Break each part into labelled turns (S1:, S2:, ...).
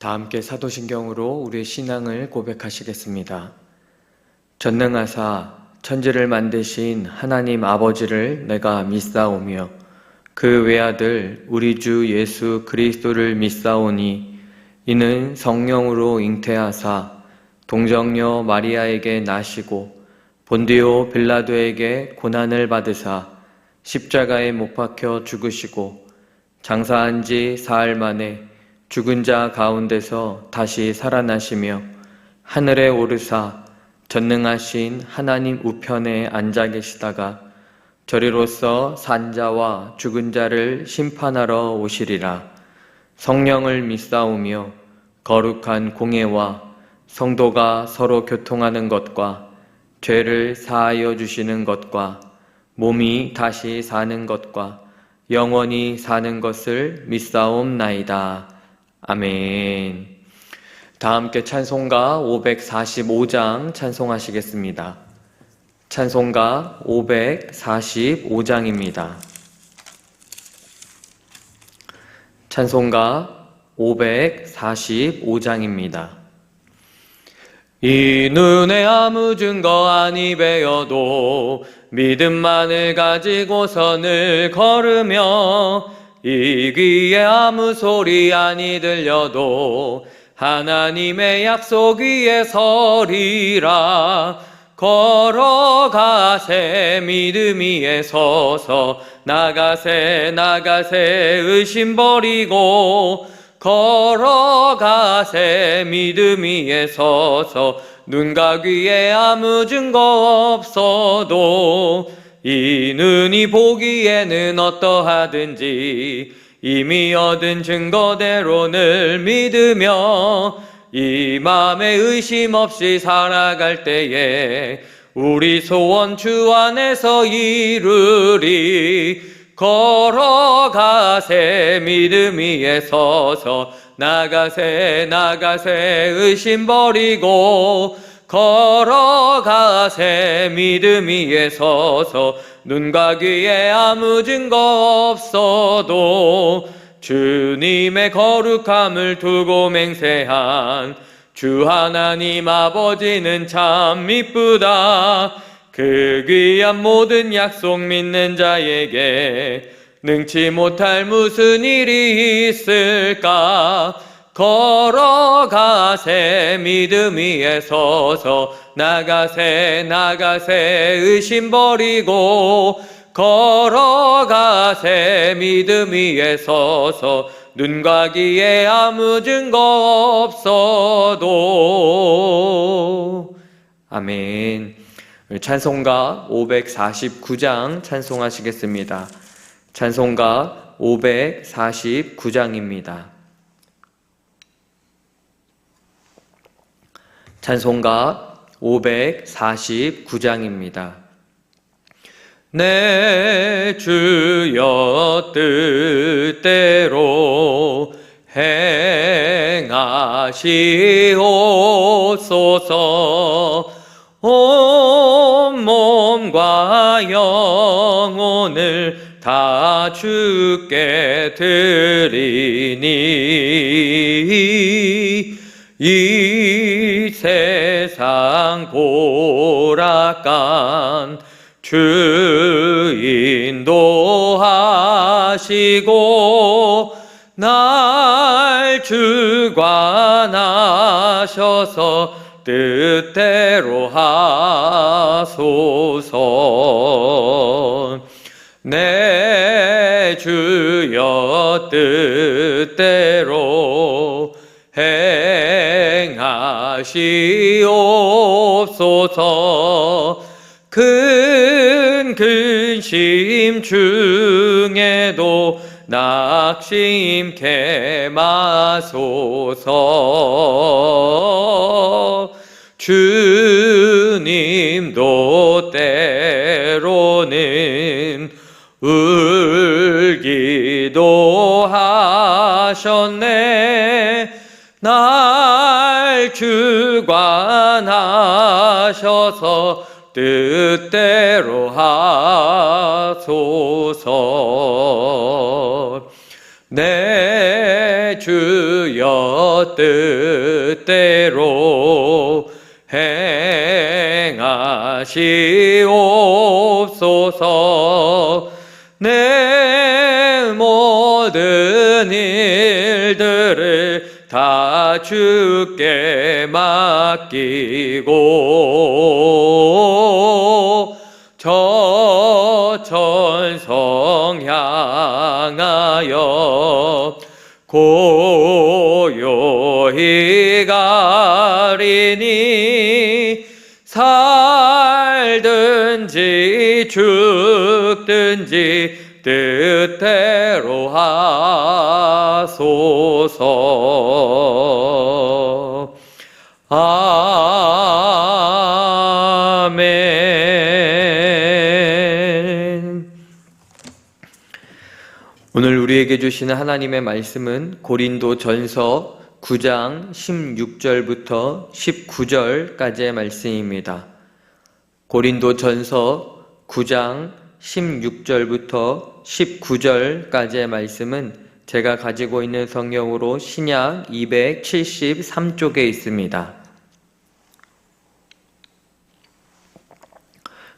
S1: 다 함께 사도신경으로 우리의 신앙을 고백하시겠습니다. 전능하사 천지를 만드신 하나님 아버지를 내가 믿사오며 그 외아들 우리 주 예수 그리스도를 믿사오니 이는 성령으로 잉태하사 동정녀 마리아에게 나시고 본디오 빌라도에게 고난을 받으사 십자가에 못 박혀 죽으시고 장사한 지 사흘 만에 죽은 자 가운데서 다시 살아나시며 하늘에 오르사 전능하신 하나님 우편에 앉아 계시다가 저리로서 산자와 죽은 자를 심판하러 오시리라. 성령을 믿사오며 거룩한 공예와 성도가 서로 교통하는 것과 죄를 사하여 주시는 것과 몸이 다시 사는 것과 영원히 사는 것을 믿사옵나이다. 아멘. 다 함께 찬송가 545장 찬송하시겠습니다. 찬송가 545장입니다. 찬송가 545장입니다. 이 눈에 아무 증거 아니 배어도 믿음만을 가지고서 늘 걸으며 이 귀에 아무 소리 아니 들려도 하나님의 약속 위에 서리라. 걸어가세 믿음 위에 서서 나가세 의심 버리고 걸어가세 믿음 위에 서서 눈과 귀에 아무 증거 없어도 이 눈이 보기에는 어떠하든지 이미 얻은 증거대로 늘 믿으며 이 맘에 의심 없이 살아갈 때에 우리 소원 주 안에서 이루리. 걸어가세 믿음 위에 서서 나가세 의심 버리고 걸어가세 믿음 위에 서서 눈과 귀에 아무 증거 없어도 주님의 거룩함을 두고 맹세한 주 하나님 아버지는 참 미쁘다. 그 귀한 모든 약속 믿는 자에게 능치 못할 무슨 일이 있을까. 걸어가세 믿음 위에 서서 나가세 의심 버리고 걸어가세 믿음 위에 서서 눈과 귀에 아무 증거 없어도. 아멘. 찬송가 549장 찬송하시겠습니다. 찬송가 549장입니다. 찬송가 549장입니다. 내 주여 뜻대로 행하시옵소서. 온 몸과 영혼을 다 주께 드리니 이 세상 고락간 주 인도하시고 날 주관하셔서 뜻대로 하소서. 내 주여 뜻대로 행하시옵소서. 큰 근심 중에도 낙심케 마소서. 주님도 때로는 울기도 하셨네. 날 주관하셔서 뜻대로 하소서. 내 주여 뜻대로 행하시옵소서. 내 모든 일들을 다 주께 맡기고 저 천성 향하여 고요히 가리니 살든지 죽든지 뜻대로 하소서. 아멘. 오늘 우리에게 주시는 하나님의 말씀은 고린도전서 9장 16절부터 19절까지의 말씀입니다. 고린도전서 9장 16절부터 19절까지의 말씀은 제가 가지고 있는 성경으로 신약 273쪽에 있습니다.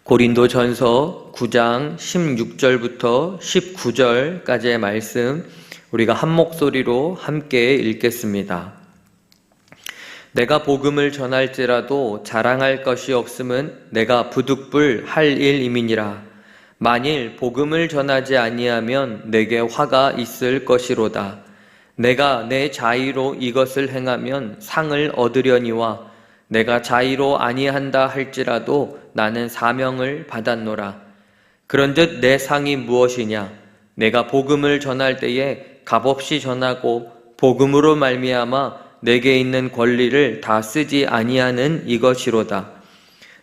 S1: 고린도전서 9장 16절부터 19절까지의 말씀 우리가 한 목소리로 함께 읽겠습니다. 내가 복음을 전할지라도 자랑할 것이 없음은 내가 부득불 할 일임이니라. 만일 복음을 전하지 아니하면 내게 화가 있을 것이로다. 내가 내 자의로 이것을 행하면 상을 얻으려니와 내가 자의로 아니한다 할지라도 나는 사명을 받았노라. 그런즉 내 상이 무엇이냐? 내가 복음을 전할 때에 값없이 전하고 복음으로 말미암아 내게 있는 권리를 다 쓰지 아니하는 이것이로다.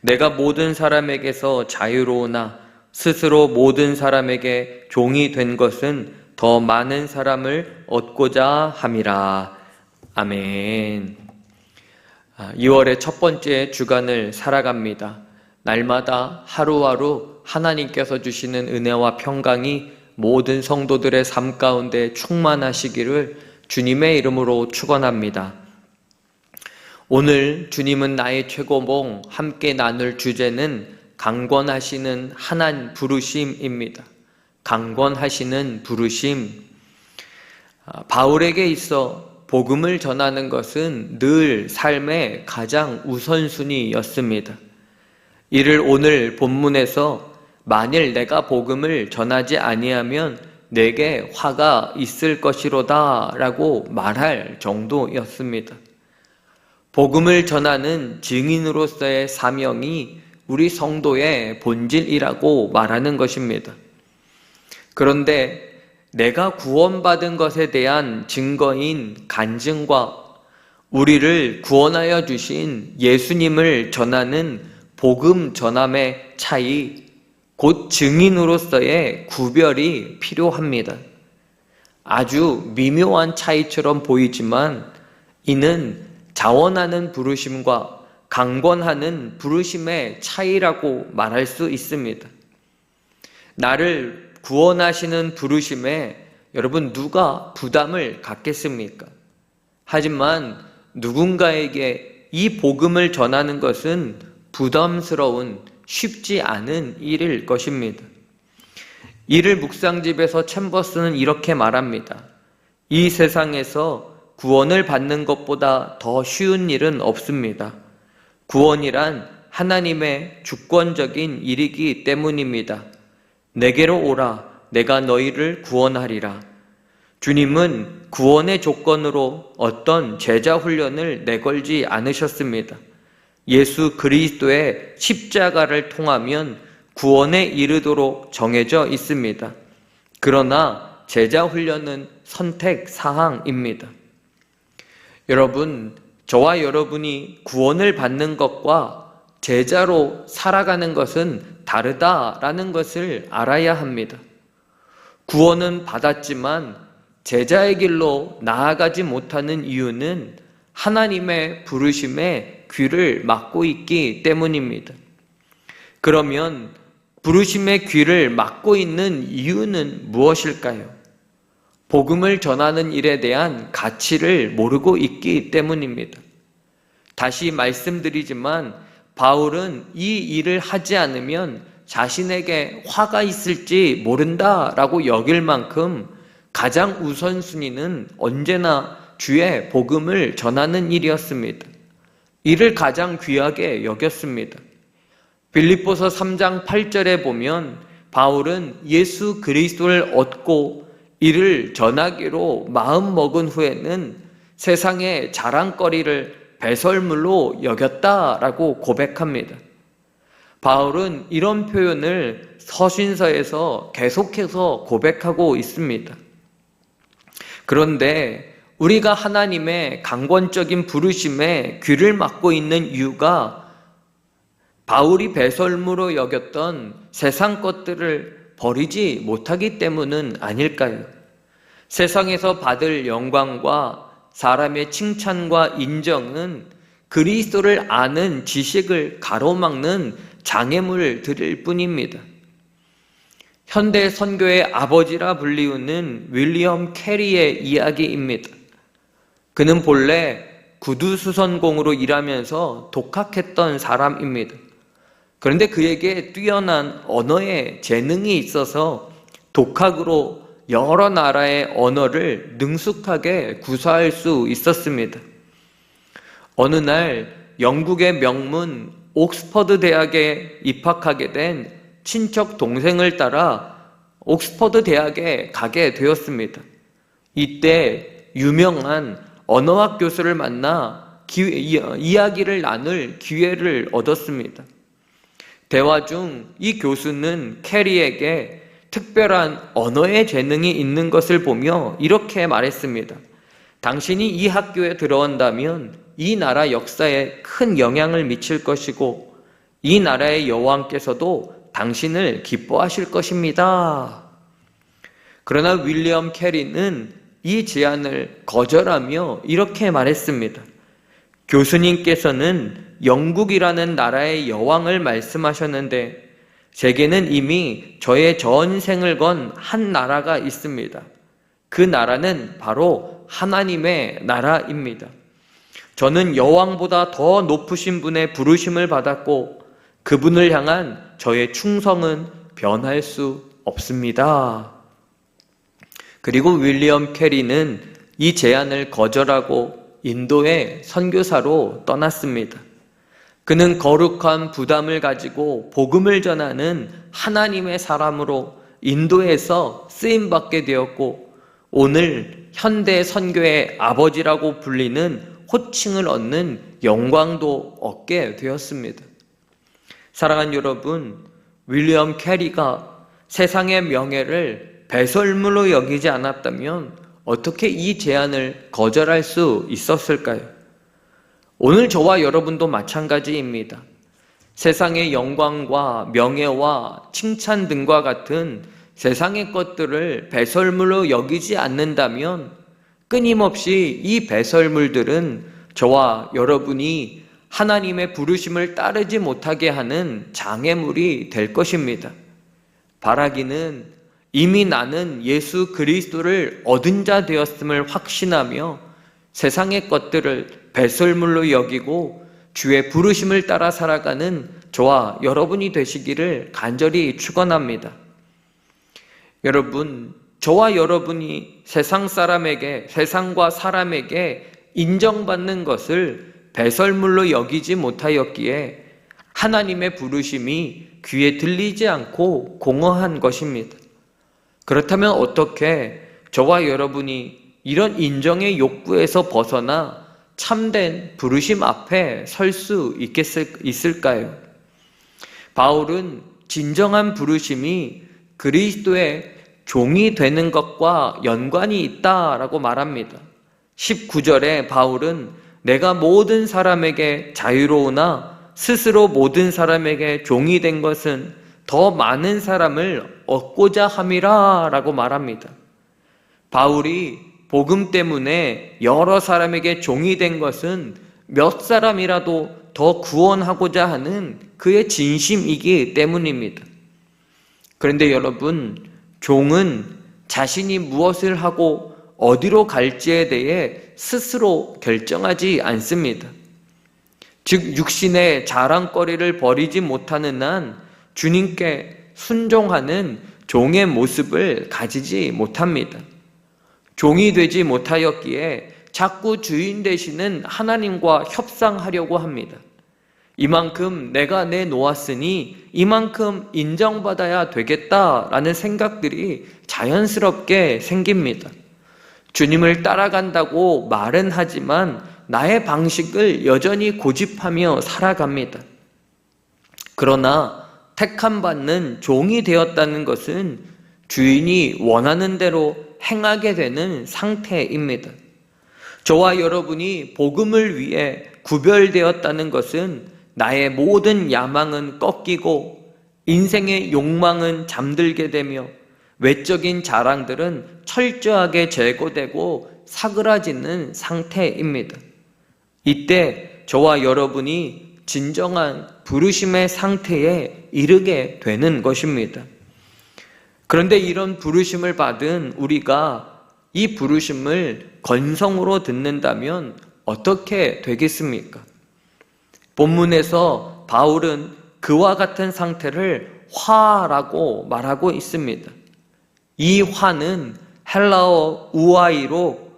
S1: 내가 모든 사람에게서 자유로우나 스스로 모든 사람에게 종이 된 것은 더 많은 사람을 얻고자 함이라. 아멘. 2월의 첫 번째 주간을 살아갑니다. 날마다 하루하루 하나님께서 주시는 은혜와 평강이 모든 성도들의 삶 가운데 충만하시기를 주님의 이름으로 축원합니다. 오늘 주님은 나의 최고봉 함께 나눌 주제는 강권하시는 하나님 부르심입니다. 강권하시는 부르심. 바울에게 있어 복음을 전하는 것은 늘 삶의 가장 우선순위였습니다. 이를 오늘 본문에서 만일 내가 복음을 전하지 아니하면 내게 화가 있을 것이로다 라고 말할 정도였습니다. 복음을 전하는 증인으로서의 사명이 우리 성도의 본질이라고 말하는 것입니다. 그런데 내가 구원받은 것에 대한 증거인 간증과 우리를 구원하여 주신 예수님을 전하는 복음 전함의 차이, 곧 증인으로서의 구별이 필요합니다. 아주 미묘한 차이처럼 보이지만 이는 자원하는 부르심과 강권하는 부르심의 차이라고 말할 수 있습니다. 나를 구원하시는 부르심에 여러분 누가 부담을 갖겠습니까? 하지만 누군가에게 이 복음을 전하는 것은 부담스러운 쉽지 않은 일일 것입니다. 이를 묵상집에서 챔버스는 이렇게 말합니다. 이 세상에서 구원을 받는 것보다 더 쉬운 일은 없습니다. 구원이란 하나님의 주권적인 일이기 때문입니다. 내게로 오라, 내가 너희를 구원하리라. 주님은 구원의 조건으로 어떤 제자 훈련을 내걸지 않으셨습니다. 예수 그리스도의 십자가를 통하면 구원에 이르도록 정해져 있습니다. 그러나 제자 훈련은 선택 사항입니다. 여러분, 저와 여러분이 구원을 받는 것과 제자로 살아가는 것은 다르다라는 것을 알아야 합니다. 구원은 받았지만 제자의 길로 나아가지 못하는 이유는 하나님의 부르심에 귀를 막고 있기 때문입니다. 그러면 부르심의 귀를 막고 있는 이유는 무엇일까요? 복음을 전하는 일에 대한 가치를 모르고 있기 때문입니다. 다시 말씀드리지만 바울은 이 일을 하지 않으면 자신에게 화가 있을지 모른다라고 여길 만큼 가장 우선순위는 언제나 주의 복음을 전하는 일이었습니다. 이를 가장 귀하게 여겼습니다. 빌립보서 3장 8절에 보면 바울은 예수 그리스도를 얻고 이를 전하기로 마음먹은 후에는 세상의 자랑거리를 배설물로 여겼다라고 고백합니다. 바울은 이런 표현을 서신서에서 계속해서 고백하고 있습니다. 그런데 우리가 하나님의 강권적인 부르심에 귀를 막고 있는 이유가 바울이 배설물로 여겼던 세상 것들을 버리지 못하기 때문은 아닐까요? 세상에서 받을 영광과 사람의 칭찬과 인정은 그리스도를 아는 지식을 가로막는 장애물들일 뿐입니다. 현대 선교의 아버지라 불리우는 윌리엄 캐리의 이야기입니다. 그는 본래 구두수선공으로 일하면서 독학했던 사람입니다. 그런데 그에게 뛰어난 언어의 재능이 있어서 독학으로 여러 나라의 언어를 능숙하게 구사할 수 있었습니다. 어느 날 영국의 명문 옥스퍼드 대학에 입학하게 된 친척 동생을 따라 옥스퍼드 대학에 가게 되었습니다. 이때 유명한 언어학 교수를 만나 이야기를 나눌 기회를 얻었습니다. 대화 중 이 교수는 캐리에게 특별한 언어의 재능이 있는 것을 보며 이렇게 말했습니다. 당신이 이 학교에 들어온다면 이 나라 역사에 큰 영향을 미칠 것이고 이 나라의 여왕께서도 당신을 기뻐하실 것입니다. 그러나 윌리엄 캐리는 이 제안을 거절하며 이렇게 말했습니다. 교수님께서는 영국이라는 나라의 여왕을 말씀하셨는데 제게는 이미 저의 전생을 건 한 나라가 있습니다. 그 나라는 바로 하나님의 나라입니다. 저는 여왕보다 더 높으신 분의 부르심을 받았고 그분을 향한 저의 충성은 변할 수 없습니다. 그리고 윌리엄 캐리는 이 제안을 거절하고 인도의 선교사로 떠났습니다. 그는 거룩한 부담을 가지고 복음을 전하는 하나님의 사람으로 인도에서 쓰임받게 되었고 오늘 현대 선교의 아버지라고 불리는 호칭을 얻는 영광도 얻게 되었습니다. 사랑하는 여러분, 윌리엄 캐리가 세상의 명예를 배설물로 여기지 않았다면 어떻게 이 제안을 거절할 수 있었을까요? 오늘 저와 여러분도 마찬가지입니다. 세상의 영광과 명예와 칭찬 등과 같은 세상의 것들을 배설물로 여기지 않는다면 끊임없이 이 배설물들은 저와 여러분이 하나님의 부르심을 따르지 못하게 하는 장애물이 될 것입니다. 바라기는 이미 나는 예수 그리스도를 얻은 자 되었음을 확신하며 세상의 것들을 배설물로 여기고 주의 부르심을 따라 살아가는 저와 여러분이 되시기를 간절히 축원합니다. 여러분, 저와 여러분이 세상 사람에게, 세상과 사람에게 인정받는 것을 배설물로 여기지 못하였기에 하나님의 부르심이 귀에 들리지 않고 공허한 것입니다. 그렇다면 어떻게 저와 여러분이 이런 인정의 욕구에서 벗어나 참된 부르심 앞에 설 수 있을까요? 바울은 진정한 부르심이 그리스도의 종이 되는 것과 연관이 있다라고 말합니다. 19절에 바울은 내가 모든 사람에게 자유로우나 스스로 모든 사람에게 종이 된 것은 더 많은 사람을 얻고자 함이라 라고 말합니다. 바울이 복음 때문에 여러 사람에게 종이 된 것은 몇 사람이라도 더 구원하고자 하는 그의 진심이기 때문입니다. 그런데 여러분, 종은 자신이 무엇을 하고 어디로 갈지에 대해 스스로 결정하지 않습니다. 즉 육신의 자랑거리를 버리지 못하는 한 주님께 순종하는 종의 모습을 가지지 못합니다. 종이 되지 못하였기에 자꾸 주인 되시는 하나님과 협상하려고 합니다. 이만큼 내가 내놓았으니 이만큼 인정받아야 되겠다라는 생각들이 자연스럽게 생깁니다. 주님을 따라간다고 말은 하지만 나의 방식을 여전히 고집하며 살아갑니다. 그러나 택함받는 종이 되었다는 것은 주인이 원하는 대로 행하게 되는 상태입니다. 저와 여러분이 복음을 위해 구별되었다는 것은 나의 모든 야망은 꺾이고 인생의 욕망은 잠들게 되며 외적인 자랑들은 철저하게 제거되고 사그라지는 상태입니다. 이때 저와 여러분이 진정한 부르심의 상태에 이르게 되는 것입니다. 그런데 이런 부르심을 받은 우리가 이 부르심을 건성으로 듣는다면 어떻게 되겠습니까? 본문에서 바울은 그와 같은 상태를 화라고 말하고 있습니다. 이 화는 헬라어 우아이로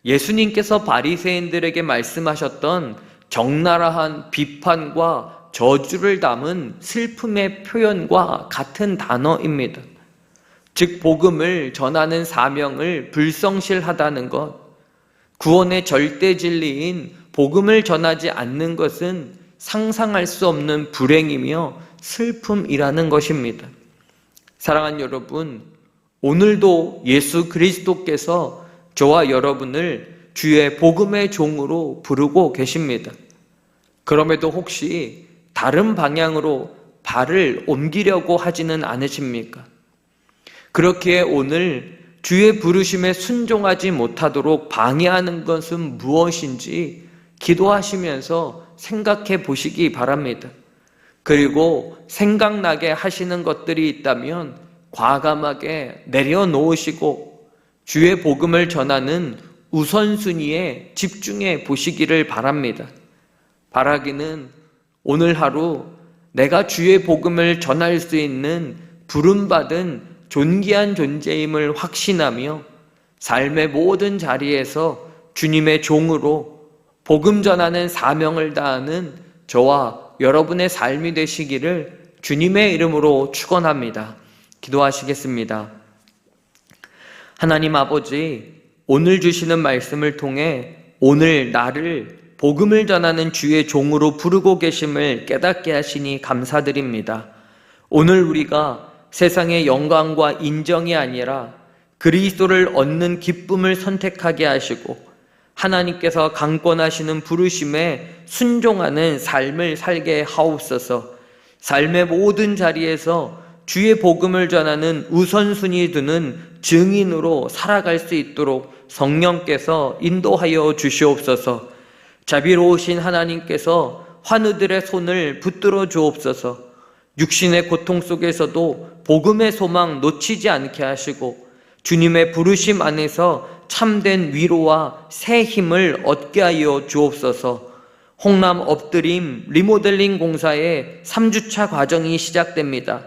S1: 예수님께서 바리새인들에게 말씀하셨던 적나라한 비판과 저주를 담은 슬픔의 표현과 같은 단어입니다. 즉 복음을 전하는 사명을 불성실하다는 것, 구원의 절대 진리인 복음을 전하지 않는 것은 상상할 수 없는 불행이며 슬픔이라는 것입니다. 사랑하는 여러분, 오늘도 예수 그리스도께서 저와 여러분을 주의 복음의 종으로 부르고 계십니다. 그럼에도 혹시 다른 방향으로 발을 옮기려고 하지는 않으십니까? 그렇기에 오늘 주의 부르심에 순종하지 못하도록 방해하는 것은 무엇인지 기도하시면서 생각해 보시기 바랍니다. 그리고 생각나게 하시는 것들이 있다면 과감하게 내려놓으시고 주의 복음을 전하는 우선순위에 집중해 보시기를 바랍니다. 바라기는 오늘 하루 내가 주의 복음을 전할 수 있는 부름받은 존귀한 존재임을 확신하며 삶의 모든 자리에서 주님의 종으로 복음 전하는 사명을 다하는 저와 여러분의 삶이 되시기를 주님의 이름으로 축원합니다. 기도하시겠습니다. 하나님 아버지, 오늘 주시는 말씀을 통해 오늘 나를 복음을 전하는 주의 종으로 부르고 계심을 깨닫게 하시니 감사드립니다. 오늘 우리가 세상의 영광과 인정이 아니라 그리스도를 얻는 기쁨을 선택하게 하시고 하나님께서 강권하시는 부르심에 순종하는 삶을 살게 하옵소서. 삶의 모든 자리에서 주의 복음을 전하는 우선순위 두는 증인으로 살아갈 수 있도록 성령께서 인도하여 주시옵소서. 자비로우신 하나님께서 환우들의 손을 붙들어 주옵소서. 육신의 고통 속에서도 복음의 소망 놓치지 않게 하시고 주님의 부르심 안에서 참된 위로와 새 힘을 얻게 하여 주옵소서. 홍남 엎드림 리모델링 공사의 3주차 과정이 시작됩니다.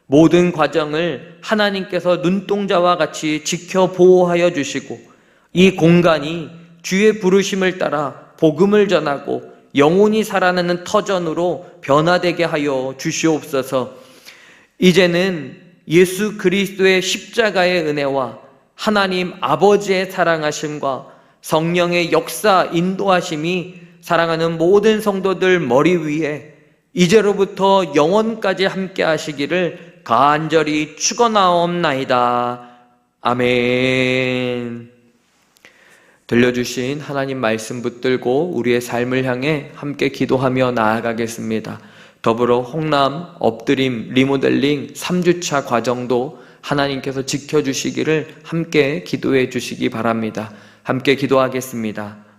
S1: 모든 과정을 하나님께서 눈동자와 같이 지켜 보호하여 주시고 이 공간이 주의 부르심을 따라 복음을 전하고 영혼이 살아나는 터전으로 변화되게 하여 주시옵소서. 이제는 예수 그리스도의 십자가의 은혜와 하나님 아버지의 사랑하심과 성령의 역사 인도하심이 사랑하는 모든 성도들 머리 위에 이제로부터 영원까지 함께 하시기를 간절히 축원하옵나이다. 아멘. 들려주신 하나님 말씀 붙들고 우리의 삶을 향해 함께 기도하며 나아가겠습니다. 더불어 홍남 엎드림 리모델링 3주차 과정도 하나님께서 지켜주시기를 함께 기도해 주시기 바랍니다. 함께 기도하겠습니다.